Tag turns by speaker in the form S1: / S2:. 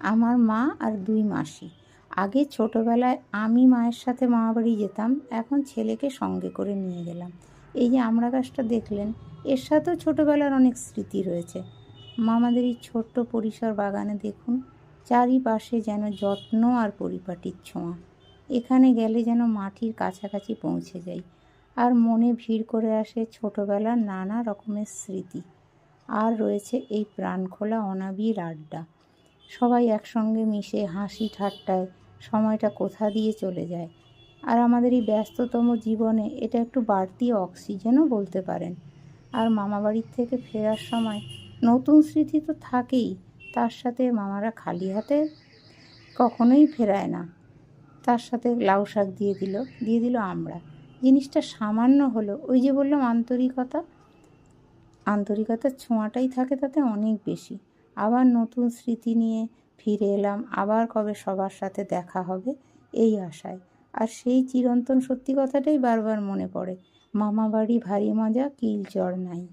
S1: আমার মা আর 2 মাসি। আগে ছোটোবেলায় আমি মায়ের সাথে মামাবাড়ি যেতাম, এখন ছেলেকে সঙ্গে করে নিয়ে গেলাম। এই যে আমড়া গাছটা দেখলেন, এর সাথেও ছোটোবেলার অনেক স্মৃতি রয়েছে। মামাদের এই ছোট্ট পরিসর বাগানে দেখুন, চারিপাশে যেন যত্ন আর পরিপাটির ছোঁয়া। এখানে গেলে যেন মাটির কাছাকাছি পৌঁছে যাই, আর মনে ভিড় করে আসে ছোটোবেলার নানা রকমের স্মৃতি। আর রয়েছে এই প্রাণখোলা অনাবিল আড্ডা। সবাই একসঙ্গে মিশে হাসি ঠাট্টায় সময়টা কোথা দিয়ে চলে যায়। আর আমাদের এই ব্যস্ততম জীবনে এটা একটু বাড়তি অক্সিজেনও বলতে পারেন। আর মামাবাড়ির থেকে ফেরার সময় নতুন স্মৃতি তো থাকেই, তার সাথে মামারা খালি হাতে কখনোই ফেরায় না। তার সাথে লাউ শাক দিয়ে দিল আমড়া। জিনিসটা সামান্য হলো, ওই যে বললাম আন্তরিকতার ছোঁয়াটাই থাকে তাতে অনেক বেশি। আবার নতুন স্মৃতি নিয়ে ফিরে এলাম, আবার কবে সবার সাথে দেখা হবে এই আশায়। আর সেই চিরন্তন সত্যি কথাটাই বারবার মনে পড়ে, মামাবাড়ি ভারী মজা, কিল চড় নাই।